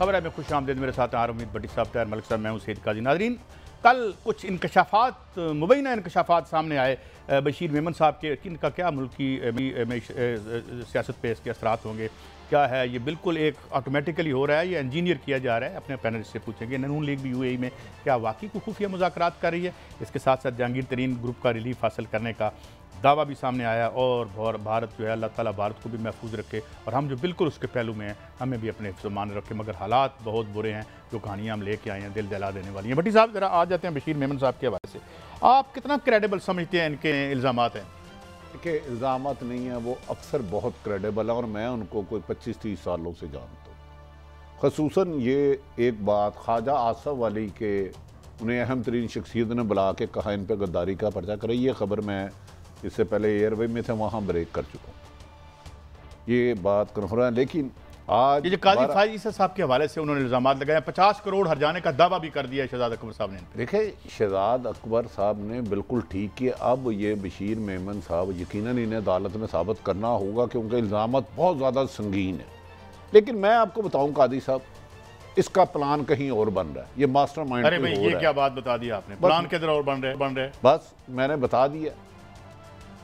खबर है मैं खुश आमदेद, मेरे साथ आरमीद भट्टी साहब, तैयार मलिक साहब, मैं हूँ सैयद काजी। नाज़रीन, कल कुछ इंकशाफात, मुबैना इंकशाफात सामने आए बशीर मेमन साहब के, इनका क्या मुल्की सियासत पे इसके असरात होंगे, क्या है ये बिल्कुल एक ऑटोमेटिकली हो रहा है, ये इंजीनियर किया जा रहा है। अपने पैनलिस्ट से पूछेंगे। नून लीग भी यूएई में क्या वाकई को खुफिया मुज़ाकरात कर रही है। इसके साथ साथ जहांगीर तरीन ग्रुप का रिलीफ हासिल करने का दावा भी सामने आया और भारत जो है अल्लाह ताला भारत को भी महफूज रखे और हम जो बिल्कुल उसके पहलू में हैं हमें भी अपने हिफ्ज़-ओ-मान रखें। मगर हालात बहुत बुरे हैं, जो कहानियाँ हम लेके आए हैं दिल दहला देने वाली हैं। भट्टी साहब ज़रा आ जाते हैं बशीर मेमन साहब के हवाले से, आप कितना क्रेडिबल समझते हैं इनके इल्ज़ामात हैं? के इल्ज़ामात नहीं है, वो अक्सर बहुत क्रेडिबल है और मैं उनको कोई 25-30 सालों से जानता हूँ। ख़ुसूसन ये एक बात ख्वाजा आसफ वाली के उन्हें अहम तरीन शख्सियत ने बुला के कहा इन पर गद्दारी का पर्चा करे, ये ख़बर मैं इससे पहले एयरवे में थे वहाँ ब्रेक कर चुका हूँ। ये बात कर रहा है, लेकिन आज ये जो काजी फाइज ईसा साहब के हवाले से उन्होंने इल्ज़ामात लगाया, 50 करोड़ हर्जाने का दावा भी कर दिया शहजाद अकबर साहब ने। देखिए, शहजाद अकबर साहब ने बिल्कुल ठीक किया। अब ये बशीर मेमन साहब यकीनन इन्हें अदालत में साबित करना होगा कि उनके इल्ज़ामात बहुत ज़्यादा संगीन है। लेकिन मैं आपको बताऊँ कादी साहब, इसका प्लान कहीं और बन रहा है, ये मास्टर माइंड। अरे भाई ये क्या बात बता दी आपने, प्लान किधर और बन रहे। बस मैंने बता दिया।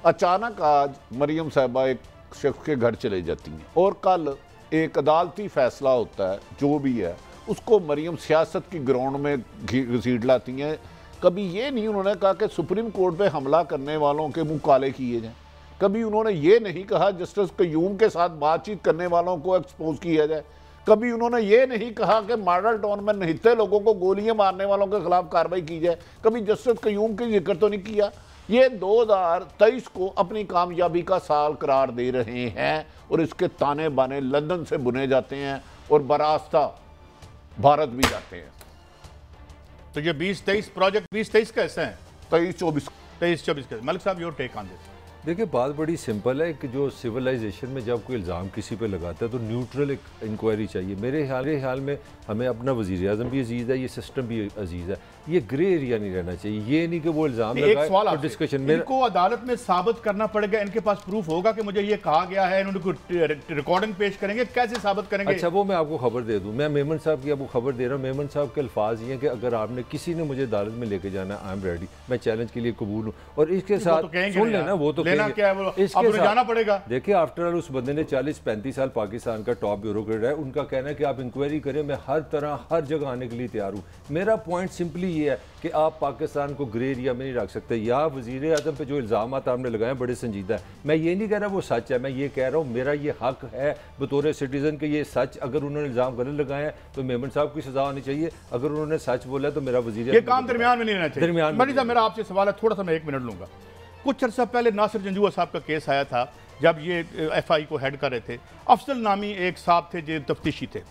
अचानक आज मरियम साहबा एक शख्स के घर चले जाती हैं और कल एक अदालती फैसला होता है, जो भी है उसको मरियम सियासत की ग्राउंड में घसीट लाती हैं। कभी ये नहीं उन्होंने कहा कि सुप्रीम कोर्ट पे हमला करने वालों के मुंह काले किए जाएं, कभी उन्होंने ये नहीं कहा जस्टिस कयूम के साथ बातचीत करने वालों को एक्सपोज किया जाए, कभी उन्होंने ये नहीं कहा कि मॉडल टाउन में निहत्थे लोगों को गोलियां मारने वालों के खिलाफ कार्रवाई की जाए, कभी जस्टिस कयूम का जिक्र तो नहीं किया। ये 2023 को अपनी कामयाबी का साल करार दे रहे हैं और इसके ताने बाने लंदन से बुने जाते हैं और बरास्ता भारत भी जाते हैं। तो ये 2023 प्रोजेक्ट 2023 का हिस्सा है, 23-24 का। मलिक साहब योर टेक ऑन दिस। देखिए, बात बड़ी सिंपल है कि जो सिविलाइजेशन में जब कोई इल्ज़ाम किसी पे लगाता है तो न्यूट्रल एक इंक्वायरी चाहिए। मेरे ख्याल में हमें अपना वज़ीर आज़म भी अजीज़ है, ये सिस्टम भी अजीज़ है, ये ग्रे एरिया नहीं रहना चाहिए। ये नहीं कि वो इल्ज़ाम लगाए और डिस्कशन में इनको अदालत में साबित करना पड़ेगा, इनके पास प्रूफ होगा कि मुझे ये कहा गया है, इन्होंने रिकॉर्डिंग पेश करेंगे, कैसे साबित करेंगे? अच्छा, वो मैं आपको खबर दे दूँ, मैं मेमन साहब की आपको खबर दे रहा हूँ। मेमन साहब के अल्फाज ये हैं कि अगर आपने किसी ने मुझे अदालत में लेके जाना, आई एम रेडी, मैं चैलेंज के लिए कबूल हूँ। और इसके साथ सुन लेना, वो तो लेना क्या है, अब जाना पड़ेगा। देखिए, आफ्टर ऑल उस बंदे ने 40-35 साल पाकिस्तान का टॉप ब्यूरोक्रेट है, उनका कहना है कि आप इंक्वायरी करें, मैं हर तरह हर जगह आने के लिए तैयार हूँ। मेरा पॉइंट सिंपली ये है कि आप पाकिस्तान को ग्रे एरिया में नहीं रख सकते। या वज़ीर आज़म पे जो इल्ज़ाम आपने लगाए बड़े संजीदा है, मैं ये नहीं कह रहा वो सच है, मैं ये कह रहा हूँ मेरा ये हक है बतौर सिटीज़न के ये सच। अगर उन्होंने इल्ज़ाम गलत लगाए हैं तो मेमन साहब की सज़ा होनी चाहिए, अगर उन्होंने सच बोला तो मेरा वज़ीर ये काम दरमियान में नहीं रहना चाहिए। दरमियान में मेरा आपसे सवाल है, थोड़ा सा मैं 1 मिनट लूँगा। कुछ अर्सा पहले नासिर जंजुआ साहब का केस आया था, जब ये FI को हेड कर रहे थे। अफजल नामी एक साहब थे जो तफ्तीशी थे।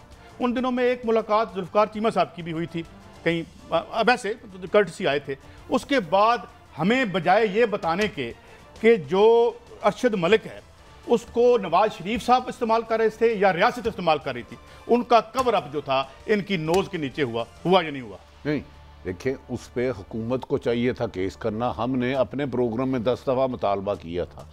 उन दिनों में एक मुलाकात जुल्फ़िकार चीमा साहब की भी हुई थी, कहीं वैसे कर्टसी आए थे। उसके बाद हमें बजाय ये बताने के कि जो अरशद मलिक है उसको नवाज शरीफ साहब इस्तेमाल कर रहे थे या रियासत इस्तेमाल कर रही थी, उनका कवर अप जो था इनकी नोज़ के नीचे हुआ या नहीं हुआ? नहीं, देखिए, उस पर हुकूमत को चाहिए था केस करना। हमने अपने प्रोग्राम में 10 दफ़ा मुतालबा किया था,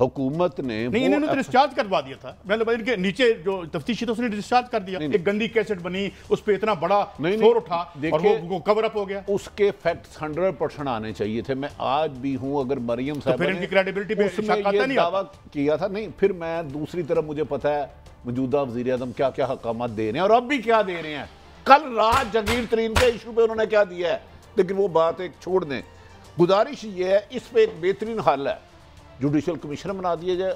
हुकूमत ने नहीं, इन्होंने तो डिस्चार्ज करवा दिया था। मतलब इनके नीचे जो तफ्तीशी था उसने डिस्चार्ज कर दिया। एक गंदी कैसेट बनी, उस पर इतना बड़ा शोर उठा और वो कवर अप हो गया। उसके फैक्ट्स 100% आने चाहिए थे। मैं आज भी हूं, अगर मरियम साहब ने क्रेडिबिलिटी पे ये दावा किया था, नहीं, फिर मैं दूसरी तरफ मुझे पता है मौजूदा वज़ीर आज़म क्या क्या हकामात दे रहे हैं और अब भी क्या दे रहे हैं। कल रात जहांगीर तरीन के इशू पे उन्होंने क्या दिया है, लेकिन वो बात एक छोड़ दें। गुजारिश ये है, इस पे एक बेहतरीन हल है, जुडिशल कमीशन बना दिया जाए।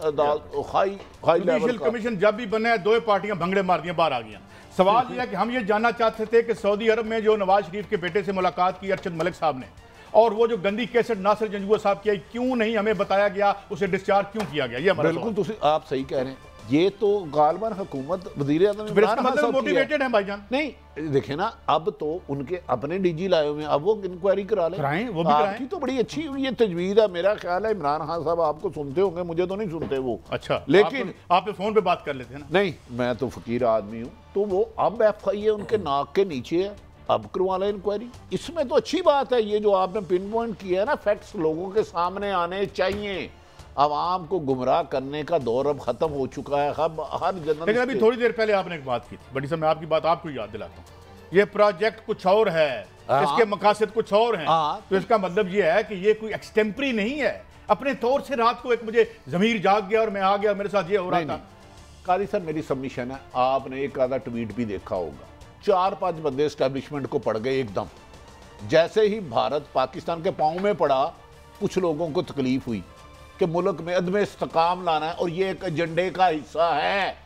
जुडिशल कमीशन जब भी बना है, 2 पार्टियां भंगड़े मार दिया, बाहर आ गई। सवाल यह है कि हम ये जानना चाहते थे कि सऊदी अरब में जो नवाज शरीफ के बेटे से मुलाकात की अरशद मलिक साहब ने, और वो जो गंदी कैसेट नासिर जंजुआ साहब की आई, क्यों नहीं हमें बताया गया, उसे डिस्चार्ज क्यों किया गया? ये बिल्कुल आप सही कह रहे हैं। ये तो गालबन हुकूमत वज़ीर आज़म मोटिवेटेड है भाईजान। नहीं, देखे ना, अब तो उनके अपने DG लाए हुए हैं, अब वो इंक्वायरी करा लें, वो भी आपकी तो बड़ी अच्छी ये तजवीज़ है। मेरा ख्याल है इमरान खान साहब आपको सुनते होंगे, मुझे तो नहीं सुनते वो। अच्छा, लेकिन आप फोन पे बात कर लेते हैं ना? नहीं, मैं तो फकीर आदमी हूँ, तो वो अब FI उनके नाक के नीचे है, अब करवा लें इंक्वायरी। इसमें तो अच्छी बात है, ये जो आपने पिन पॉइंट किया है ना, फैक्ट्स लोगों के सामने आने चाहिए। आवाम को गुमराह करने का दौर अब खत्म हो चुका है। अब हर लेकिन जर्नलिस्ट अभी थोड़ी देर पहले आपने एक बात की थी बड़ी साहब, मैं आपकी बात आपको याद दिलाता हूँ। ये प्रोजेक्ट कुछ और है, इसके मकासद कुछ और हैं। तो इसका मतलब ये है कि ये कोई एक्सटेम्परी नहीं है। अपने तौर से रात को एक मुझे ज़मीर जाग गया और मैं आ गया, मेरे साथ ये हो रहा था। काजी साहब मेरी सबमिशन है, आपने एक आधा ट्वीट भी देखा होगा, 4-5 बंदे एस्टेब्लिशमेंट को पड़ गए एकदम। जैसे ही भारत पाकिस्तान के पाँव में पड़ा, कुछ लोगों को तकलीफ हुई कि मुल्क में अदम इस्तेकाम लाना है और ये एक एजेंडे का हिस्सा है।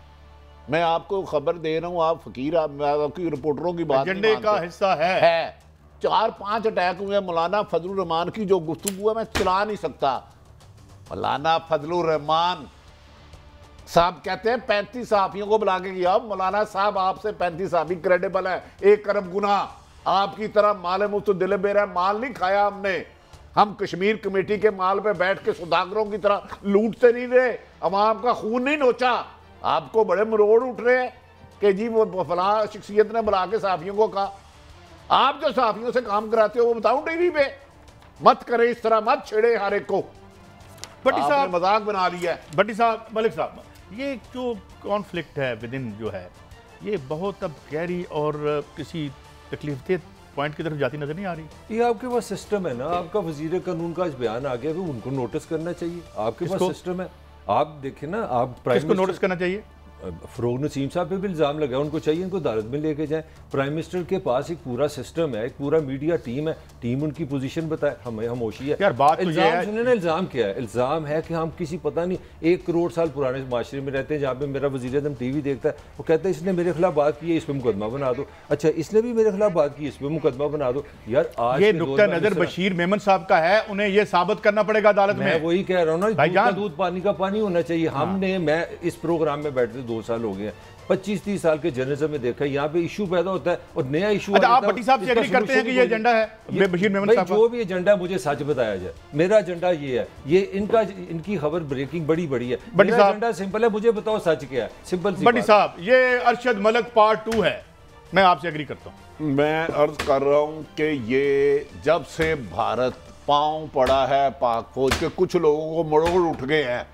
मैं आपको खबर दे रहा हूँ, आप फकीर, आपकी रिपोर्टरों की बात एजेंडे का हिस्सा है। 4-5 अटैक हुए। मौलाना फजलुर रहमान की जो गुफ्तगू है मैं चला नहीं सकता। मौलाना फजलुर रहमान साहब कहते हैं 35 सहाफियों को बुला के किया। मौलाना साहब आपसे 35 सहाफी क्रेडिबल है, 1 अरब गुना। आपकी तरह माल मुफ्त दिल बेरा माल नहीं खाया हमने। हम कश्मीर कमेटी के माल पे बैठ के सौदागरों की तरह लूटते नहीं रहे, अवाम का खून नहीं नोचा। आपको बड़े मरोड़ उठ रहे हैं कि जी वो फलां शख्सियत ने बुला के सहाफियों को कहा। आप जो सहाफियों से काम कराते हो वो बताऊं टीवी पे, मत करे इस तरह, मत छेड़े हर एक को। भट्टी साहब मजाक बना लिया है। भट्टी साहब, मलिक साहब, ये जो कॉन्फ्लिक्ट है विद इन जो है, ये बहुत अब गहरी और किसी तकलीफदेह पॉइंट की तरफ जाती नजर नहीं आ रही। ये आपके पास सिस्टम है ना, आपका वजीर कानून का आज बयान आ गया, उनको नोटिस करना चाहिए। आपके पास सिस्टम है, आप देखें ना, आप प्राइम किसको नोटिस करना चाहिए? फरोग नसीम साहब पे भी इल्ज़ाम लगा, उनको चाहिए इनको अदालत में लेके जाएं। प्राइम मिनिस्टर के पास एक पूरा सिस्टम है, एक पूरा मीडिया टीम है, टीम उनकी पोजीशन बताए, हमें खामोशी है। यार बात तो ये है, सुनिए ना, इल्ज़ाम क्या है? इल्ज़ाम है कि हम किसी पता नहीं 1 करोड़ साल पुराने माशरे में रहते हैं जहाँ पे मेरा वज़ीर आज़म टीवी देखता है, वो कहता है इसने मेरे खिलाफ बात की है, इस पर मुकदमा बना दो। अच्छा, इसने भी मेरे खिलाफ बात की, इस पर मुकदमा बना दो। यार आज ये नुक्ता नजर बशीर मेमन साहब का है, उन्हें ये साबित करना पड़ेगा अदालत में। मैं वही कह रहा हूँ ना, दूध पानी का पानी होना चाहिए। हमने, मैं इस प्रोग्राम में बैठते 2 साल हो गए, 25-30 साल के जर्नलिज्म में देखा, यहाँ पे इशू पैदा होता है और नया इशू। अच्छा, आप भट्टी साहब से एग्री करते हैं कि ये एजेंडा है बशीर मेमन साहब? जो भी एजेंडा है मुझे सच बताया जाए। मेरा एजेंडा ये है, ये इनकी खबर ब्रेकिंग बड़ी बड़ी है। मेरा एजेंडा सिंपल है, मुझे बताओ सच क्या है, सिंपल सी। भट्टी साहब, ये अरशद मलिक पार्ट 2 है, मैं आपसे एग्री करता हूँ। मैं अर्ज कर रहा हूँ कि ये जब से भारत पांव पड़ा है पाक फौज के, कुछ लोगों को मरोड़ उठ गए हैं।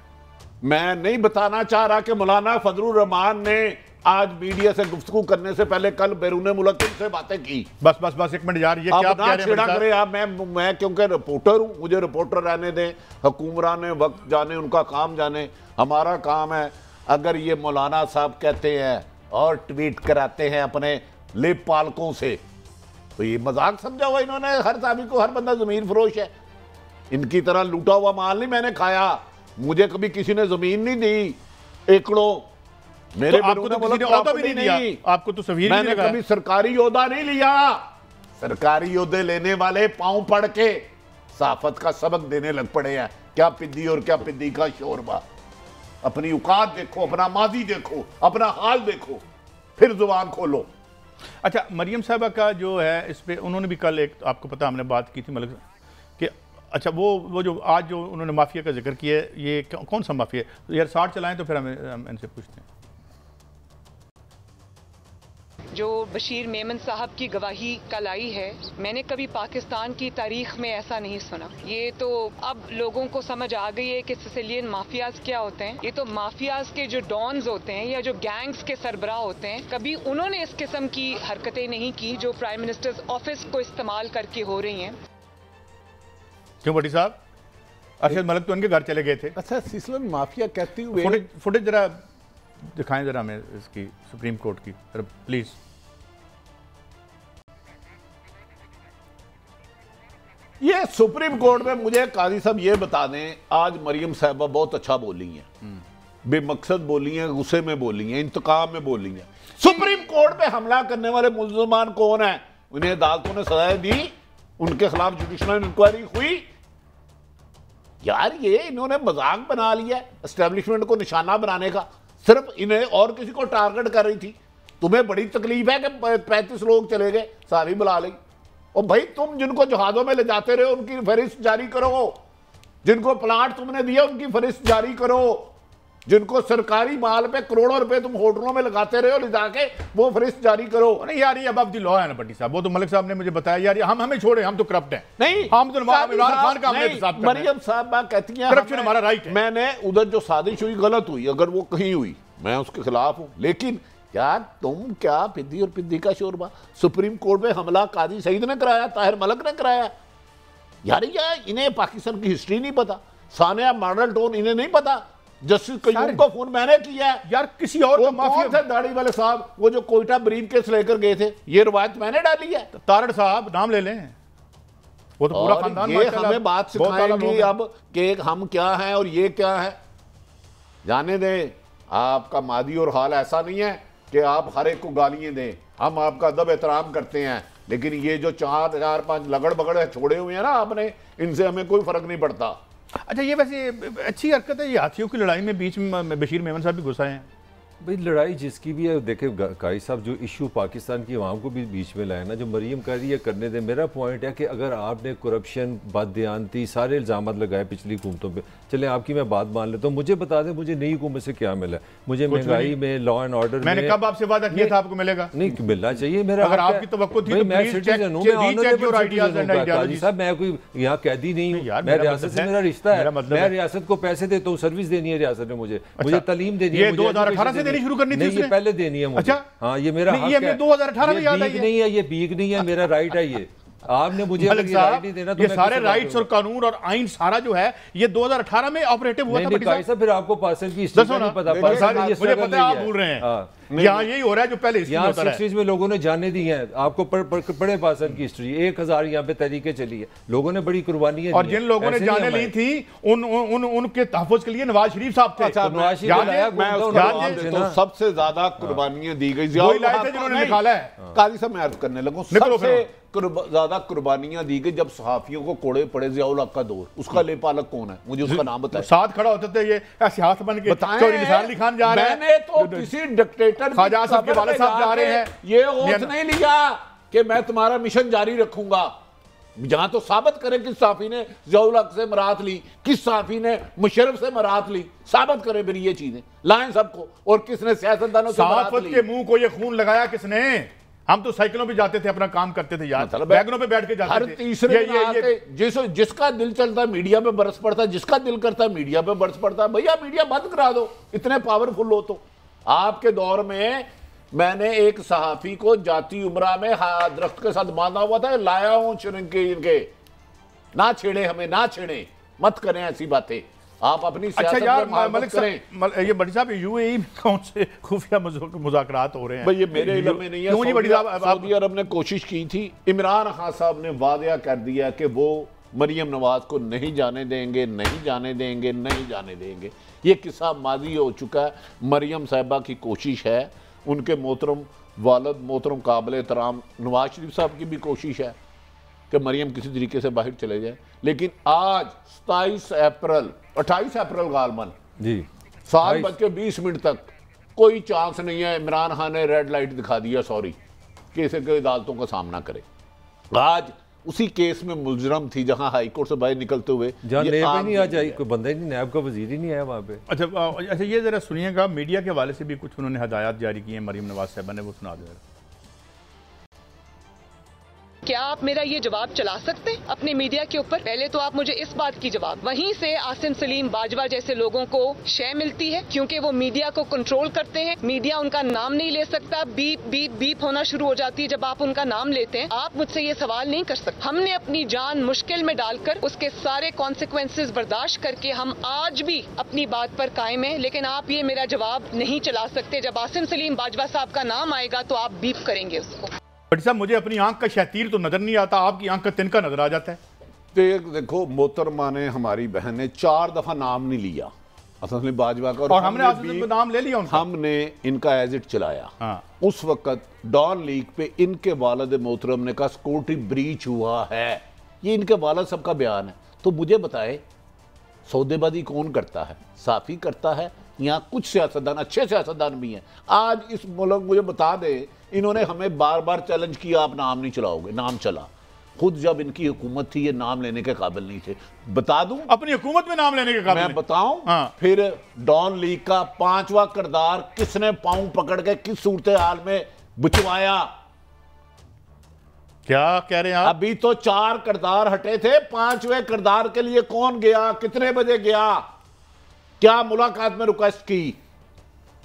मैं नहीं बताना चाह रहा कि मौलाना फजलुर रहमान ने आज मीडिया से गुफ्तगू करने से पहले कल बैरून मुल्क से बातें की। बस 1 मिनट यार, ये क्या कह रहे हैं? करे आप, मैं क्योंकि रिपोर्टर हूं, मुझे रिपोर्टर रहने दें। हुकूमरान वक्त जाने, उनका काम जाने, हमारा काम है। अगर ये मौलाना साहब कहते हैं और ट्वीट कराते हैं अपने लिप पालकों से, तो ये मजाक समझा हुआ इन्होंने। हर साहबी को हर बंदा जमीन फरोश है। इनकी तरह लूटा हुआ माल नहीं मैंने खाया, मुझे कभी किसी ने जमीन नहीं दी एकड़ों। मेरे तो आपको तो किसी ने ओहदा भी नहीं दिया, आपको तो सफीर मैंने कभी सरकारी ओहदा नहीं लिया। सरकारी ओहदे लेने वाले पांव पड़ के साफत का सबक देने लग पड़े हैं। क्या पिद्दी और क्या पिद्दी का शोरबा। अपनी औकात देखो, अपना माजी देखो, अपना हाल देखो, फिर जुबान खोलो। अच्छा, मरियम साहबा का जो है इस पे उन्होंने भी कल एक, आपको पता हमने बात की थी मलिक कि अच्छा वो जो आज जो उन्होंने माफिया का जिक्र किया है, ये कौन सा माफिया है? तो यार 60 चलाएं तो फिर हम इनसे पूछते हैं। जो बशीर मेमन साहब की गवाही कल आई है, मैंने कभी पाकिस्तान की तारीख में ऐसा नहीं सुना। ये तो अब लोगों को समझ आ गई है कि सिसिलियन माफियाज क्या होते हैं। ये तो माफियाज के जो डॉन्स होते हैं या जो गैंग्स के सरबराह होते हैं, कभी उन्होंने इस किस्म की हरकतें नहीं की जो प्राइम मिनिस्टर्स ऑफिस को इस्तेमाल करके हो रही हैं। क्यों भट्टी साहब? अरशद मलिक तो उनके घर चले गए थे। अच्छा, सिसिलियन माफिया कहती हुए फुटेज जरा दिखाएं जरा हमें इसकी, सुप्रीम कोर्ट की प्लीज। ये सुप्रीम कोर्ट में मुझे काजी साहब ये बता दें, आज मरियम साहबा बहुत अच्छा बोली हैं, बेमकसद बोली हैं, गुस्से में बोली हैं, इंतकाम में बोली हैं। सुप्रीम कोर्ट पे हमला करने वाले मुल्ज़िमान कौन है? उन्हें अदालतों ने सजाएं दी, उनके खिलाफ जुडिशल इंक्वायरी हुई। यार ये इन्होंने मजाक बना लिया एस्टेब्लिशमेंट को निशाना बनाने का। सिर्फ इन्हें और किसी को टारगेट कर रही थी। तुम्हें बड़ी तकलीफ है कि 35 लोग चले गए, सारी बुला ली। और भाई तुम जिनको जहाजों में ले जाते रहे उनकी फहरिस्त जारी करो, जिनको प्लाट तुमने दिया उनकी फहरिस्त जारी करो। जिनको सरकारी माल पे करोड़ों रुपए तुम होटलों में लगाते रहे हो, ले जाके वो फरिश्त जारी करो। नहीं यार, ये अब दी लॉ है ना भट्टी साहब, वो तो मलिक साहब ने मुझे बताया यार, हम हमें छोड़े, हम तो करप्ट हैं। नहीं, हम तो इमरान खान का हमने साथ करना है। मरियम साहबा कहती हैं करप्शन हमारा राइट है। मैंने उधर जो साजिश हुई गलत हुई, अगर वो कहीं हुई मैं उसके खिलाफ हूं, लेकिन यार तुम क्या पिद्दी और पिद्दी का शोरबा। सुप्रीम कोर्ट में हमला काजी सईद ने कराया, ताहिर मलिक ने कराया। यार इन्हें पाकिस्तान की हिस्ट्री नहीं पता, सानिया मॉडल टाउन इन्हें नहीं पता, जस्टिस कयूम को फोन मैंने किया है। यार किसी और वो कौन थे दाढ़ी वाले साहब, वो जो कोयटा ब्रीफ केस लेकर गए थे, ये रवायत मैंने डाली है। तारड़ साहब नाम ले लें, वो तो पूरा खानदान। ये हमें बात सिखाएंगे अब कि हम क्या हैं और ये क्या है। जाने दें, आपका मादी और हाल ऐसा नहीं है कि आप हर एक को गालियां दें, हम आपका अदब एहतराम करते हैं, लेकिन ये जो 4-5 लगड़ बगड़ छोड़े हुए हैं ना आपने, इनसे हमें कोई फर्क नहीं पड़ता। अच्छा, ये वैसे अच्छी हरकत है, ये हाथियों की लड़ाई में बीच में बशीर मेमन साहब भी घुसाए हैं। भाई लड़ाई जिसकी भी है, देखे काई साहब जो इशू पाकिस्तान की आवाम को भी बीच में लाया ना, जो मरीम कर रही है करने दे। मेरा पॉइंट है कि अगर आपने करप्शन, बददियानती, सारे इल्ज़ाम लगाए पिछली हुकूमतों पे, चले आपकी मैं बात मान लेता हूँ, मुझे बता दें मुझे नई हुकूमत से क्या मिला। मुझे महंगाई में, लॉ एंड ऑर्डर में। मैंने कब आपसे वादा किया था आपको मिलेगा? नहीं मिलना चाहिए, मेरा अगर आपकी तवक्को थी तो मैं सिटीजन हूँ, मैं कोई यहाँ कैदी नहीं हूँ, मैं रियासत से मेरा रिश्ता है, मैं रियासत को पैसे देता हूँ, सर्विस देनी है रियासत ने मुझे तालीम देनी है। 2018 से देनी शुरू करनी थी, पहले देनी है मुझे। अच्छा, हाँ ये मेरा हक है। 2018 में याद आई है। नहीं है, ये भीख नहीं है, मेरा राइट है। ये आपने मुझे राइट नहीं देना, तो ये सारे राइट्स और कानून और आइन सारा जो है ये 2018 में ऑपरेटिव हुआ था। फिर आपको पार्सल की हिस्ट्री नहीं पता, मुझे पता है आप भूल रहे हैं। यहाँ यही हो रहा है जो पहले यहाँ 60s में लोगों ने जाने दी हैं। आपको पढ़े पासन की हिस्ट्री, 1000 यहाँ पे तहरीकें चली है, लोगों ने बड़ी कुर्बानियां, और जिन लोगों ने जाने ली थी उनके तहफ़्फ़ुज़ के लिए नवाज शरीफ साहब थे। तो सबसे ज्यादा कुर्बानियां दी गई जिन्होंने निकाला है। काजी साहब मैं अर्ज करने लगूं, सबसे ज्यादा कुर्बानियां दी गई जब सहाफियों को कोड़े पड़े ज़ियाउल हक का दौर, उसका लेपालक कौन है, मुझे उसका नाम बताएं। साथ खड़ा होते थे ये ऐसे हाथ बन के, चौधरी निसार अली खान जा रहे हैं, मैंने तो किसी डिक्टेटर ख्वाजा आसिफ के वाले साहब जा रहे हैं, ये ओथ नहीं लिया कि मैं तुम्हारा मिशन जारी रखूंगा। जहां तो साबित करे किस साफी ने ज़ियाउल हक से मरात ली, किस साफी ने मुशर्रफ से मरात ली, साबित करे फिर ये चीजें लाएं सबको। और किसने सियासतदानों से मरात ली, के मुंह को ये खून लगाया किसने? हम तो साइकिलों पे जाते थे, अपना काम करते थे यार, वैगनों पे बैठ के जाते हर थे। तीसरे जिसका दिल चलता मीडिया पे बरस पड़ता, जिसका दिल करता मीडिया पे बरस पड़ता। भैया मीडिया बंद करा दो, इतने पावरफुल हो तो। आपके दौर में मैंने एक सहाफी को जाती उमरा में दरख्त के साथ बांधा हुआ था, लाया हूं इनके। ना छेड़े हमें, ना छेड़े, मत करें ऐसी बातें। आप अपनी अच्छा यार मलिक साहब, ये बड़ी साहब यूएई में कौन से खुफिया मुज़ाकरात हो रहे हैं? भाई ये मेरे इल्म में नहीं है। सऊदी अरब ने कोशिश की थी, इमरान खान साहब ने वादा कर दिया कि वो मरियम नवाज को नहीं जाने देंगे, नहीं जाने देंगे, नहीं जाने देंगे। ये किस्सा माजी हो चुका है। मरियम साहिबा की कोशिश है, उनके मोहतरम वालिद मोहतरम काबिल एहतराम नवाज शरीफ साहब की भी कोशिश है कि मरियम किसी तरीके से बाहर चले जाए। लेकिन आज 28 अप्रैल गालमन जी 7:20 तक कोई चांस नहीं है। इमरान खान ने रेड लाइट दिखा दिया, सॉरी, कि इसे कोई अदालतों का सामना करे। आज उसी केस में मुलजरम थी जहां हाई कोर्ट से बाहर निकलते हुए नहीं आ जाए, कोई बंदा ही नहीं, नैब का वजीर ही नहीं आया वहां पे। अच्छा ये जरा सुनिएगा, मीडिया के हवाले से भी कुछ उन्होंने हदायत जारी की है मरियम नवाज साहबा ने, वो सुना दो। क्या आप मेरा ये जवाब चला सकते हैं अपने मीडिया के ऊपर? पहले तो आप मुझे इस बात की जवाब, वहीं से आसिम सलीम बाजवा जैसे लोगों को शय मिलती है क्योंकि वो मीडिया को कंट्रोल करते हैं। मीडिया उनका नाम नहीं ले सकता, बीप बीप बीप होना शुरू हो जाती है जब आप उनका नाम लेते हैं। आप मुझसे ये सवाल नहीं कर सकते। हमने अपनी जान मुश्किल में डालकर उसके सारे कॉन्सिक्वेंसेज बर्दाश्त करके हम आज भी अपनी बात पर कायम है, लेकिन आप ये मेरा जवाब नहीं चला सकते। जब आसिम सलीम बाजवा साहब का नाम आएगा तो आप बीप करेंगे उसको। बड़ी साहब मुझे अपनी आंख का शहतीर तो नजर नहीं आता, आपकी आंख का तिनका नजर आ जाता है। देखो मोहतरमा ने, हमारी बहन ने 4 दफा नाम नहीं लिया असद बाजवा का, और हमने नाम ले लिया उनका। हमने इनका एजिट चलाया। हाँ। उस वक्त डॉन लीग पे इनके वालिद मोहतरम ने कहा सिक्योरिटी ब्रीच हुआ है, ये इनके वालिद सब का बयान है। तो मुझे बताए सौदेबाजी कौन करता है? साफी करता है, यहाँ कुछ सियासतदान, अच्छे सियासतदान भी हैं। आज इस मुल्क, मुझे बता दें, इन्होंने हमें बार बार चैलेंज किया, आप नाम नहीं चलाओगे, नाम चला। खुद जब इनकी हुकूमत थी ये नाम लेने के काबिल नहीं थे। बता दूं, अपनी हुकूमत में नाम लेने के काबिल मैं बताऊं, हाँ। फिर डॉन लीग का 5वां किरदार किसने पांव पकड़ के किस सूरत हाल में बचवाया? क्या कह रहे हैं आप? अभी तो 4 किरदार हटे थे, 5वें किरदार के लिए कौन गया, कितने बजे गया, क्या मुलाकात में रिक्वेस्ट की?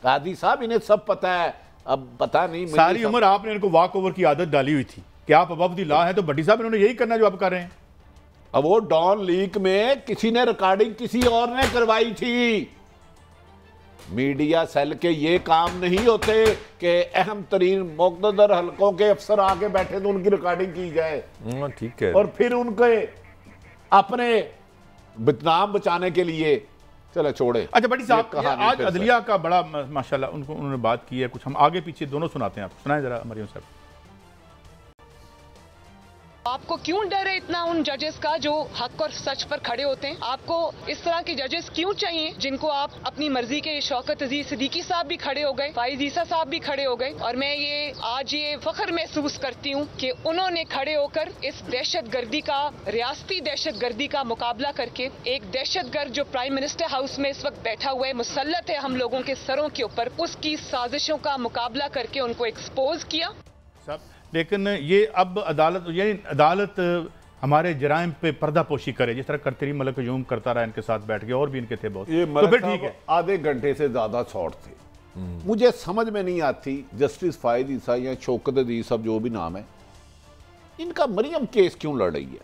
कादी साहब इन्हें सब पता है। अब पता नहीं, सारी उम्र आपने इनको वॉक ओवर की आदत डाली हुई थी कि आप अबव द लॉ हैं, तो भट्टी साहब इन्होंने यही करना जो आप कर रहे हैं। अब वो डॉन लीग में किसी ने रिकॉर्डिंग किसी और ने करवाई थी। मीडिया सेल के ये काम नहीं होते कि अहम तरीन मुक़द्दर हलकों के अफसर आके बैठे तो उनकी रिकॉर्डिंग की जाए, ठीक है, और फिर उनके अपने बदनाम बचाने के लिए चलो छोड़े। अच्छा भट्टी साहब, आज अदलिया का बड़ा माशाल्लाह उन्होंने बात की है, कुछ हम आगे पीछे दोनों सुनाते हैं, आप सुनाएं जरा मरियम साहब। आपको क्यों डर है इतना उन जजेस का जो हक और सच पर खड़े होते हैं? आपको इस तरह के जजेस क्यों चाहिए जिनको आप अपनी मर्जी के? शौकत अजीज सिद्दीकी साहब भी खड़े हो गए, फाइज ईसा साहब भी खड़े हो गए, और मैं ये आज ये फख्र महसूस करती हूँ कि उन्होंने खड़े होकर इस दहशतगर्दी का, रियासती दहशतगर्दी का मुकाबला करके, एक दहशतगर्द जो प्राइम मिनिस्टर हाउस में इस वक्त बैठा हुआ है, मुसल्लत है हम लोगों के सरों के ऊपर, उसकी साजिशों का मुकाबला करके उनको एक्सपोज किया। लेकिन ये अब अदालत, यानी अदालत हमारे जराइम पे पर्दापोशी करे, जिस तरह करतरी मलिक यूम करता रहा इनके साथ बैठ के, और भी इनके थे बहुत, ये तो फिर ठीक है। आधे घंटे से ज्यादा शॉर्ट थे। मुझे समझ में नहीं आती जस्टिस फाइज ईसा या शौकत अजीज साहब जो भी नाम है, इनका मरियम केस क्यों लड़ रही है?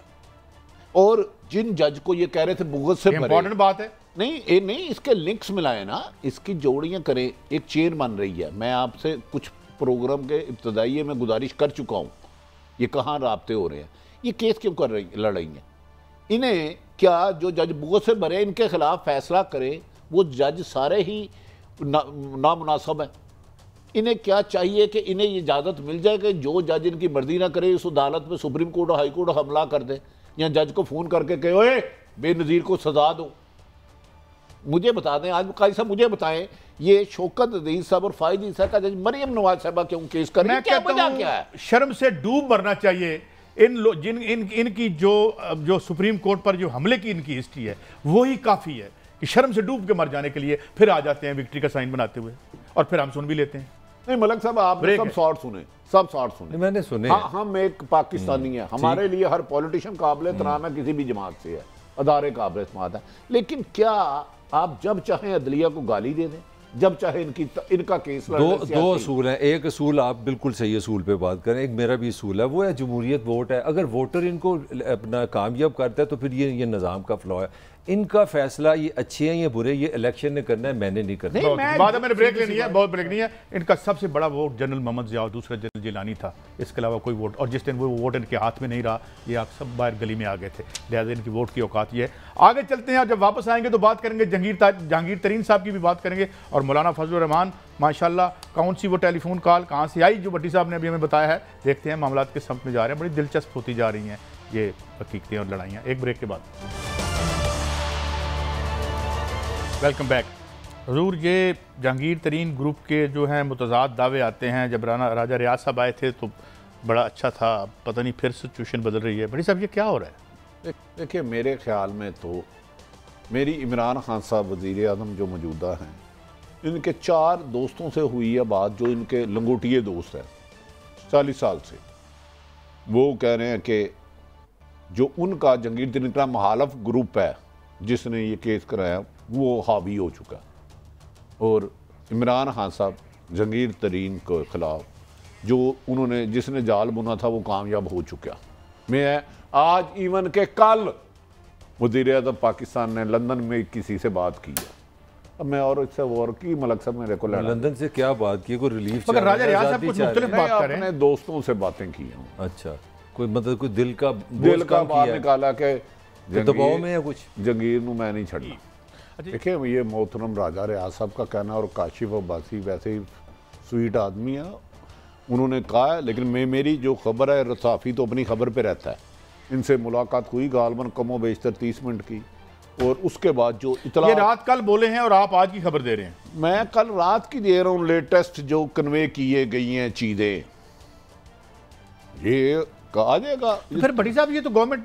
और जिन जज को ये कह रहे थे बुगत से इंपॉर्टेंट बात है, नहीं इसके लिंक्स मिलाए ना, इसकी जोड़ियां करें, एक चेन बन रही है। मैं आपसे कुछ प्रोग्राम के इब्तदाई में गुजारिश कर चुका हूं, ये कहाँ राब्ते हो रहे हैं, ये केस क्यों लड़ रही हैं? इन्हें क्या जो जज बुगत से भरे इनके खिलाफ फैसला करे वो जज सारे ही नामुनासिब है? इन्हें क्या चाहिए कि इन्हें ये इजाज़त मिल जाए कि जो जज इनकी मर्जी ना करे उस अदालत में सुप्रीम कोर्ट और हाई कोर्ट हमला कर दे, या जज को फ़ोन करके कहे ओए बेनज़ीर को सजा दो? मुझे बता दें, आज काजी साहब मुझे बताएं, ये शौकत अजीज साहब और फाइज ईसा का जज मरियम नवाज साहबा क्यों केस कर रही है? क्या वजह क्या है? शर्म से डूब मरना चाहिए इनकी जो सुप्रीम कोर्ट पर जो हमले की इनकी हिस्ट्री है, वो ही काफ़ी है कि शर्म से डूब के मर जाने के लिए फिर आ जाते हैं विक्ट्री का साइन बनाते हुए, और फिर हम सुन भी लेते हैं। नहीं मलक साहब, आपने सब शॉर्ट सुने, सब शॉर्ट सुने, मैंने सुने। हाँ, हम एक पाकिस्तानी है, हमारे लिए हर पॉलिटिशियन काबिल एहतराम है, किसी भी जमात से है, अदारे काबिल एहतराम है, लेकिन क्या आप जब चाहें अदलिया को गाली दे दें, जब चाहे इनका केस दो असूल हैं। एक असूल आप बिल्कुल सही असूल पे बात करें, एक मेरा भी असूल है, वो है जमहूरियत वोट है। अगर वोटर इनको अपना कामयाब करता है तो फिर ये निज़ाम का फ्लॉ है। इनका फैसला ये अच्छे हैं ये बुरे, ये इलेक्शन ने करना है, मैंने नहीं करना। बाद मैंने ब्रेक लेनी है, बहुत ब्रेक नहीं है। इनका सबसे बड़ा वोट जनरल मोहम्मद ज़िया और दूसरा जनरल जिलानी था, इसके अलावा कोई वोट, और जिस दिन वो वोट इनके हाथ में नहीं रहा, ये आप सब बाहर गली में आ गए थे, लिहाजा इनकी वोट की औकात ये है। आगे चलते हैं, और जब वापस आएंगे तो बात करेंगे जहांगीर तरीन साहब की भी बात करेंगे, और मौलाना फजलुर रहमान माशाल्लाह कौन सी वो टेलीफोन कॉल कहाँ से आई जो भट्टी साहब ने अभी हमें बताया है। देखते हैं मामला के समत में जा रहे हैं, बड़ी दिलचस्प होती जा रही हैं ये हकीकतें और लड़ाइयाँ। एक ब्रेक के बाद वेलकम बैक। हुजूर, ये जहांगीर तरीन ग्रुप के जो हैं मुतज़ाद दावे आते हैं। जब राजा रियाज साहब आए थे तो बड़ा अच्छा था, पता नहीं फिर सिचुएशन बदल रही है। बड़ी साहब ये क्या हो रहा है? देखिए मेरे ख्याल में तो मेरी इमरान खान साहब वज़ीर आज़म जो मौजूदा हैं, इनके 4 दोस्तों से हुई है बात, जो इनके लंगोटिए दोस्त हैं 40 साल से। वो कह रहे हैं कि जो उनका जहांगीर तरीन का मुखालिफ ग्रुप है जिसने ये केस कराया वो हावी हो चुका, और इमरान खान साहब जहांगीर तरीन के खिलाफ जो उन्होंने जिसने जाल बुना था वो कामयाब हो चुका। मैं आज इवन के कल वज़ीर आज़म पाकिस्तान ने लंदन में किसी से बात की है। अब मैं और इससे और की मलक साहब मेरे को लंदन से क्या बात की, कोई रिलीफ? मगर राजा रियाज साहब कुछ मुख्तलिफ बात कर रहे हैं, अपने दोस्तों से बातें की हैं। अच्छा, कोई मतलब कोई दिल का बात निकाला कि दबाव में है कुछ, जहांगीर नूं मैं नहीं छड़ना। देखिए ये मोहतरम राजा रियाज साहब का कहना, और काशिफ अब्बासी वैसे ही स्वीट आदमी है, उन्होंने कहा है, लेकिन मेरी जो खबर है, रसाफ़ी तो अपनी खबर पे रहता है, इनसे मुलाकात हुई गालबन कमो बेशतर 30 मिनट की, और उसके बाद जो इतला ये रात कल बोले हैं और आप आज की खबर दे रहे हैं। मैं कल रात की दे रहा हूँ, लेटेस्ट जो कन्वे किए गई हैं चीज़ें। ये आ जाएगा। फिर भट्टी साहब ये तो गवर्नमेंट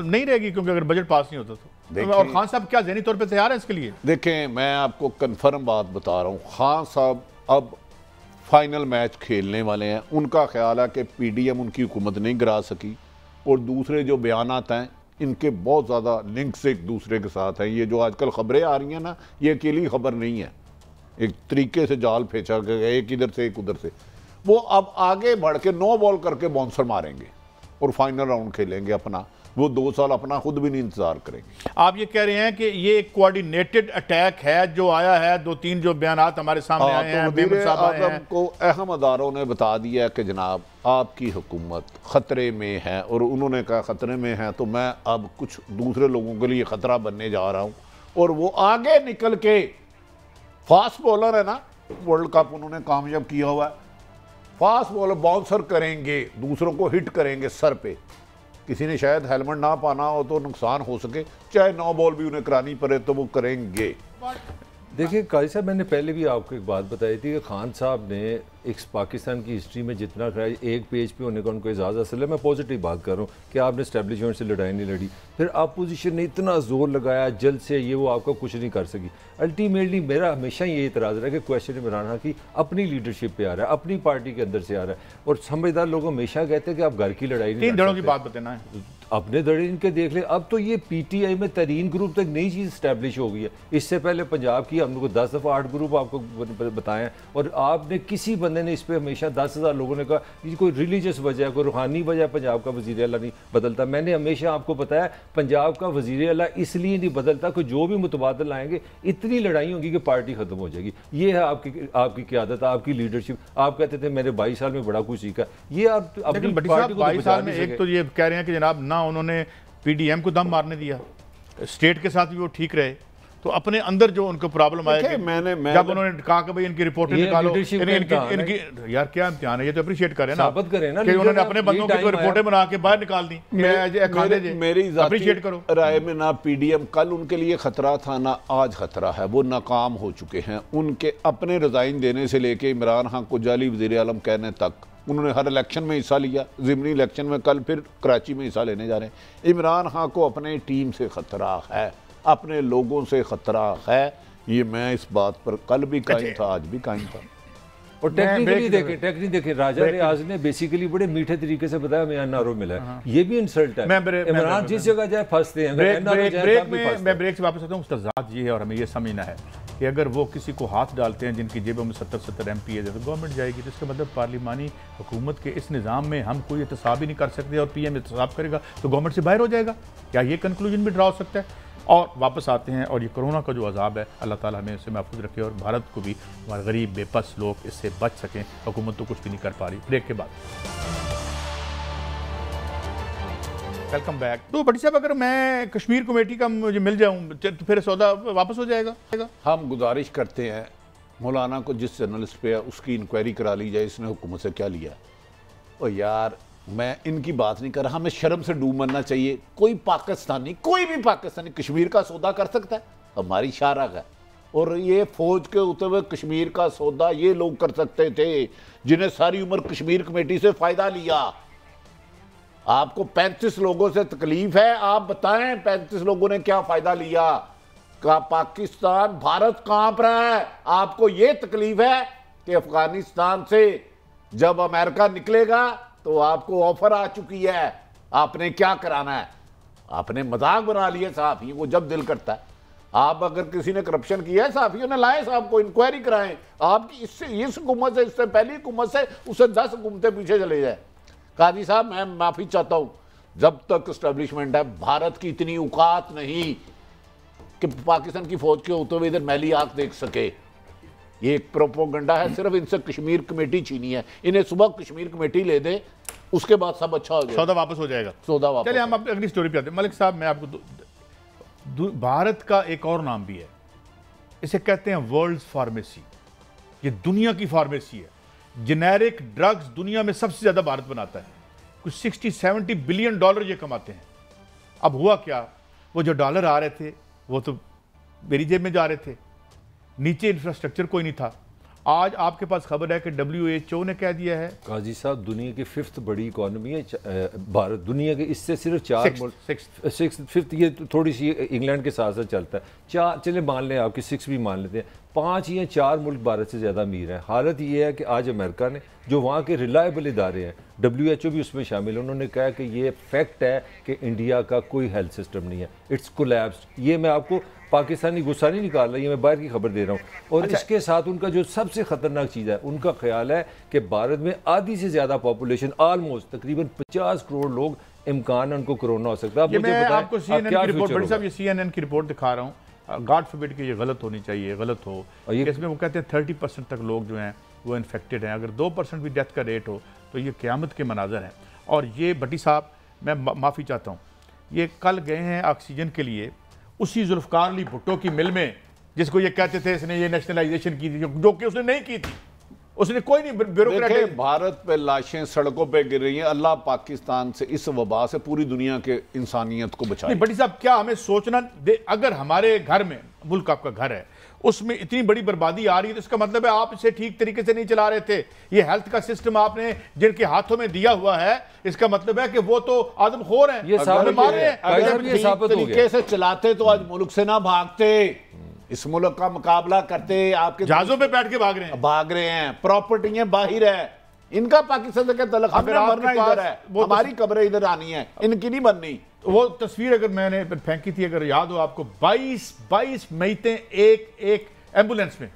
नहीं रहेगी, क्योंकि अगर बजट पास नहीं होता तो। और खान साहब क्या ज़हनी तौर पे तैयार है इसके लिए? देखें, मैं आपको कन्फर्म बात बता रहा हूँ, खान साहब अब फाइनल मैच खेलने वाले हैं। उनका ख्याल है कि पीडीएम उनकी हुकूमत नहीं गिरा सकी, और दूसरे जो बयानात हैं इनके बहुत ज़्यादा लिंक्स एक दूसरे के साथ हैं। ये जो आजकल ख़बरें आ रही हैं ना, ये अकेली खबर नहीं है, एक तरीके से जाल फेंचा गया, एक इधर से एक उधर से। वो अब आगे बढ़ के 9 बॉल करके बाउंसर मारेंगे और फाइनल राउंड खेलेंगे अपना। वो 2 साल अपना खुद भी नहीं इंतजार करेंगे। आप ये कह रहे हैं कि ये एक कोऑर्डिनेटेड अटैक है जो आया है, 2-3 जो बयानात हमारे सामने आए हैं, वज़ीर आज़म को अहम अदारों ने बता दिया कि जनाब आपकी हुकूमत ख़तरे में है, और उन्होंने कहा ख़तरे में है तो मैं अब कुछ दूसरे लोगों के लिए ख़तरा बनने जा रहा हूँ। और वो आगे निकल के, फास्ट बॉलर है ना, वर्ल्ड कप उन्होंने कामयाब किया हुआ है, फास्ट बॉलर बाउंसर करेंगे, दूसरों को हिट करेंगे सर पे। किसी ने शायद हेलमेट ना पाना हो तो नुकसान हो सके, चाहे 9 बॉल भी उन्हें करानी पड़े तो वो करेंगे। देखिए काजी साहब, मैंने पहले भी आपको एक बात बताई थी कि खान साहब ने एक पाकिस्तान की हिस्ट्री में जितना कराया, एक पेज पे होने का उनको एजाज़ हासिल है। मैं पॉजिटिव बात कर रहा हूँ कि आपने एस्टेब्लिशमेंट से लड़ाई नहीं लड़ी, फिर अपोजिशन ने इतना जोर लगाया जल्द से, ये वो आपका कुछ नहीं कर सकी। अल्टीमेटली मेरा हमेशा ये इतराज़ रहा है कि क्वेश्चन इमरान खान की अपनी लीडरशिप पे आ रहा है, अपनी पार्टी के अंदर से आ रहा है। और समझदार लोग हमेशा कहते हैं कि आप घर की लड़ाई नहीं, 3 धड़ों की बात बताना है, अपने धड़े इनके देख ले। अब तो ये पीटीआई में तरीन ग्रुप तक नई चीज़ स्टैब्लिश हो गई है। इससे पहले पंजाब की हम लोग को 10 दफ़ा 8 ग्रुप आपको बताएं, और आपने किसी बंदे ने इस पर हमेशा 10,000 लोगों ने कहा ये कोई रिलीजियस वजह है, कोई रूहानी वजह है, पंजाब का वज़ीर आला नहीं बदलता। मैंने हमेशा आपको बताया पंजाब का वज़ीर आला इसलिए नहीं बदलता कि जो भी मुतबादल आएंगे इतनी लड़ाई होगी कि पार्टी ख़त्म हो जाएगी। ये है आपकी क़यादत, आपकी लीडरशिप। आप कहते थे मैंने 22 साल में बड़ा कुछ सीखा, ये आप अपनी पार्टी को 22 साल में एक तो ये कह रहे हैं कि जनाब ना उन्होंने पीडीएम को दम मारने दिया, स्टेट के साथ भी वो ठीक रहे, तो अपने अंदर जो उनको प्रॉब्लम आया, जब उन्होंने कहा कि भाई इनकी रिपोर्टें निकालो, इनकी यार क्या इम्तिहान है, ये तो अप्रिशिएट करें ना, साबित करें ना कि उन्होंने अपने बंदों की रिपोर्टें बना के बाहर निकाल दी। मेरी अप्रिशिएट करो राय में ना पीडीएम कल उनके लिए खतरा था ना आज खतरा है। वो नाकाम हो चुके हैं। उनके अपने रिजाइन देने से लेके इमरान खान को जाली वज़ीर आलम कहने तक, उन्होंने हर इलेक्शन में हिस्सा लिया, ज़िमनी इलेक्शन में, कल फिर कराची में हिस्सा लेने जा रहे हैं। इमरान खान को अपने टीम से ख़तरा है, अपने लोगों से ख़तरा है। ये मैं इस बात पर कल भी कायम था, आज भी कायम था। और टेक्निकली देखें राजा रियाज ने बेसिकली बड़े मीठे तरीके से बताया मैं एनआरओ मिला है, ये भी इंसल्ट है। इमरान जिस जगह जाए फंसते हैं। मैं ब्रेक से वापस आता हूँ। तजाद ये है, और हमें ये समझना है कि अगर वो किसी को हाथ डालते हैं जिनकी जेबों में 70 MP है, तो गवर्नमेंट जाएगी, तो इसका मतलब पार्लिमानी हुकूमत के इस निज़ाम में हम कोई एहतसाब ही नहीं कर सकते, और पीएम एहतसाब करेगा तो गवर्नमेंट से बाहर हो जाएगा। क्या ये कंक्लूजन भी ड्रा हो सकता है? और वापस आते हैं, और ये कोरोना का जो अजाब है, अल्लाह ताला हमें इससे महफूज रखे, और भारत को भी, हमारे गरीब बेबस लोग इससे बच सकें। हुकूमत तो कुछ भी नहीं कर पा रही। ब्रेक के बाद वेलकम बैक। तो भट्टी साहब, अगर मैं कश्मीर कमेटी का मुझे मिल जाऊँ तो फिर सौदा वापस हो जाएगा? हम गुजारिश करते हैं मौलाना को, जिस जर्नलिस्ट पे है उसकी इंक्वायरी करा ली जाए, इसने हुकूमत से क्या लिया। और यार मैं इनकी बात नहीं कर रहा, हमें शर्म से डूब मरना चाहिए। कोई भी पाकिस्तानी कश्मीर का सौदा कर सकता है, हमारी शाहराग है। और ये फौज के होते हुए कश्मीर का सौदा ये लोग कर सकते थे जिन्हें सारी उम्र कश्मीर कमेटी से फायदा लिया। आपको 35 लोगों से तकलीफ है, आप बताएं 35 लोगों ने क्या फायदा लिया? का पाकिस्तान, भारत कांप रहा है। आपको ये तकलीफ है कि अफगानिस्तान से जब अमेरिका निकलेगा तो आपको ऑफर आ चुकी है, आपने क्या कराना है? आपने मजाक बना लिया सहाफियों को जब दिल करता है। आप अगर किसी ने करप्शन किया है, सहाफियों ने लाए साहब को, इंक्वायरी कराएं। आपकी इससे इस हुकूमत से, इससे पहली हुकूमत से, उससे 10 हुकूमतें पीछे चले जाए। काजी साहब, मैं माफी चाहता हूं, जब तक एस्टेब्लिशमेंट है, भारत की इतनी औकात नहीं कि पाकिस्तान की फौज के होते हुए इधर मैली आंख देख सके। ये एक प्रोपोगंडा है, सिर्फ इनसे कश्मीर कमेटी छीनी है। इन्हें सुबह कश्मीर कमेटी ले दे, उसके बाद सब अच्छा हो जाएगा, सौदा वापस हो जाएगा। सौदा वापस। चलिए हम अगली स्टोरी पे आते हैं। मलिक साहब, मैं आपको भारत का एक और नाम भी है, इसे कहते हैं वर्ल्ड फार्मेसी। ये दुनिया की फार्मेसी है। जेनेरिक ड्रग्स दुनिया में सबसे ज्यादा भारत बनाता है। कुछ 60-70 बिलियन डॉलर ये कमाते हैं। अब हुआ क्या, वो जो डॉलर आ रहे थे वो तो मेरी जेब में जा रहे थे, नीचे इंफ्रास्ट्रक्चर कोई नहीं था, आज आपके पास खबर है कि WHO ने कह दिया है, काजी साहब दुनिया की 5th बड़ी इकॉनमी है भारत, दुनिया के इससे सिर्फ 4 मुल्क, 5th ये थोड़ी सी इंग्लैंड के साथ साथ चलता है, 4 चले मान लें, आपकी 6 भी मान लेते हैं, 5 या 4 मुल्क भारत से ज़्यादा अमीर हैं। हालत ये है कि आज अमेरिका ने, जो वहाँ के रिलायबल इदारे हैं, WHO भी उसमें शामिल है, उन्होंने कहा कि ये फैक्ट है कि इंडिया का कोई हेल्थ सिस्टम नहीं है, इट्स कोलैप्स्ड। ये मैं आपको पाकिस्तानी गुस्सा नहीं निकाल रहा, ये मैं बाहर की खबर दे रहा हूँ। और इसके साथ उनका जो सबसे ख़तरनाक चीज़ है, उनका ख्याल है कि भारत में आधी से ज़्यादा पॉपुलेशन, ऑलमोस्ट तकरीबन 50 करोड़ लोग, इम्कान है उनको कोरोना हो सकता है। मैं आपको CNN की रिपोर्ट, बड़ी साहब ये CNN की रिपोर्ट दिखा रहा हूँ, गॉड फॉरबिड कि ये गलत होनी चाहिए, गलत हो, इसमें वो कहते हैं 30% तक लोग जो हैं वो इन्फेक्टेड हैं, अगर 2% भी डेथ का रेट हो तो ये क़यामत के मनाजर हैं। और ये भट्टी साहब, मैं माफ़ी चाहता हूँ, ये कल गए हैं ऑक्सीजन के लिए उसी जुल्फ़कार अली भुट्टो की मिल में, जिसको ये कहते थे इसने ये नेशनलाइजेशन की थी, जो कि उसने नहीं की थी, उसने कोई नहीं, ब्यूरोक्रेट। भारत पे लाशें सड़कों पे गिर रही हैं, अल्लाह पाकिस्तान से इस वबा से पूरी दुनिया के इंसानियत को बचाए। बड़ी साहब क्या हमें सोचना अगर हमारे घर में, मुल्क आपका घर है, उसमें इतनी बड़ी बर्बादी आ रही है तो इसका मतलब है आप इसे ठीक तरीके से नहीं चला रहे थे। ये हेल्थ का सिस्टम आपने जिनके हाथों में दिया हुआ है, इसका मतलब है कि वो तो आदमखोर हैं, ये अगर तरीके से चलाते तो आज मुल्क से ना भागते, इस मुल्क का मुकाबला करते। आपके जहाजों पे बैठ के भाग रहे हैं, प्रॉपर्टियां बाहर है, इनका पाकिस्तान से क्या तल्लुक, हमने मरना इधर है, हमारी कब्रें इधर आनी है, इनकी नहीं बननी। वो तस्वीर अगर मैंने फेंकी थी, अगर याद हो आपको, 22 मईतें एक एम्बुलेंस में,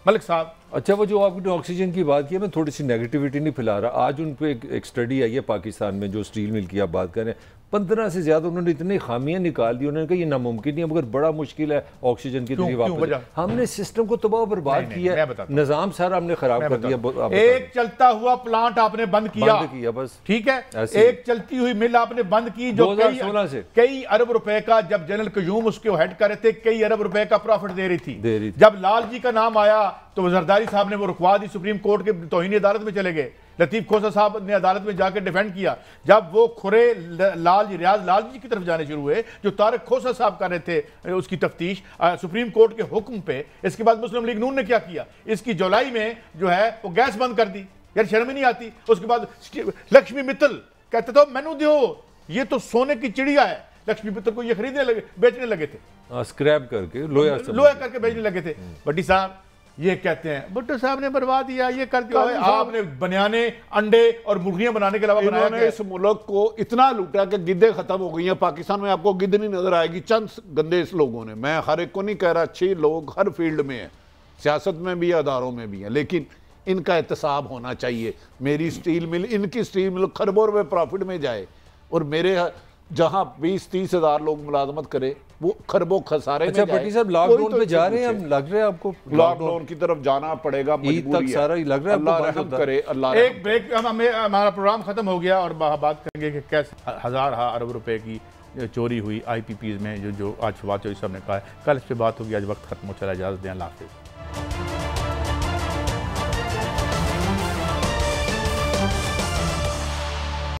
मलिक साहब। अच्छा, वो जो आपने ऑक्सीजन की बात की, मैं थोड़ी सी नेगेटिविटी नहीं फैला रहा। आज उन पे एक स्टडी आई है पाकिस्तान में, जो स्टील मिल की आप बात करें, 15 से ज़्यादा उन्होंने इतनी खामियां निकाल दी, उन्होंने कहा ये नामुमकिन नहीं है, मगर बड़ा मुश्किल है ऑक्सीजन की तरफ वापस। हमने सिस्टम को तबाह बर्बाद किया, निज़ाम सारा हमने खराब कर दिया। एक चलता हुआ प्लांट आपने बंद किया बस, ठीक है, एक चलती हुई मिल आपने बंद की, जो 2016 से कई अरब रुपए का, जब जनरल कयूम उसके हेड कर रहे थे, कई अरब रुपए का प्रॉफिट दे रही थी। जब लाल जी का नाम आया तो जरदारी साहब ने वो रुकवा दी, सुप्रीम कोर्ट के तौहीन अदालत में चले गए, लतीफ खोसा साहब ने अदालत में जाकर डिफेंड किया। जब वो खुरे रियाज लाल जी की तरफ जाने शुरू हुए, जो तारिक खोसा साहब कर रहे थे उसकी तफ्तीश सुप्रीम कोर्ट के हुक्म पे, इसके बाद मुस्लिम लीग नून ने क्या किया, इसकी जुलाई में जो है वो गैस बंद कर दी, यार शर्म ही नहीं आती। उसके बाद लक्ष्मी मित्तल कहते थे मैनू दो, ये तो सोने की चिड़िया है, लक्ष्मी मित्तल को ये खरीदने लगे, बेचने लगे थे, स्क्रैप करके लोहा करके बेचने लगे थे। भट्टी साहब ये कहते हैं भुट्टो साहब ने बर्बाद दिया, ये कर दिया, आपने बनियाने, अंडे और मुर्गियां बनाने के अलावा बनाया इस मुल्क को इतना लूटा कि गिद्दे खत्म हो गई हैं। पाकिस्तान में आपको गिद्द नहीं नजर आएगी, चंद गंदे इस लोगों ने, मैं हर एक को नहीं कह रहा, अच्छे लोग हर फील्ड में हैं, सियासत में भी, अदारों में भी हैं, लेकिन इनका एहतसाब होना चाहिए। मेरी स्टील मिल, इनकी स्टील मिल खरबों रुपए प्रॉफिट में जाए, और मेरे जहां 20-30 हज़ार लोग मुलाजमत करे वो खरबों खसारे में जाए। भट्टी साहब लॉकडाउन पे जा रहे हैं, हम लग रहा है आपको लॉकडाउन की तरफ जाना पड़ेगा, मजबूरी है, सारा ही लग रहा है। अल्लाह रहम करे, अल्लाह एक ब्रेक, हमारा प्रोग्राम खत्म हो गया और बात करेंगे कि कैसे हजार अरब रुपए की चोरी हुई IPPs में, जो आज फवाद चौधरी साहब ने कहा है। कल इस पर बात होगी, आज वक्त खत्म हो चला, इजाजत दें, अल्लाह हाफिज़।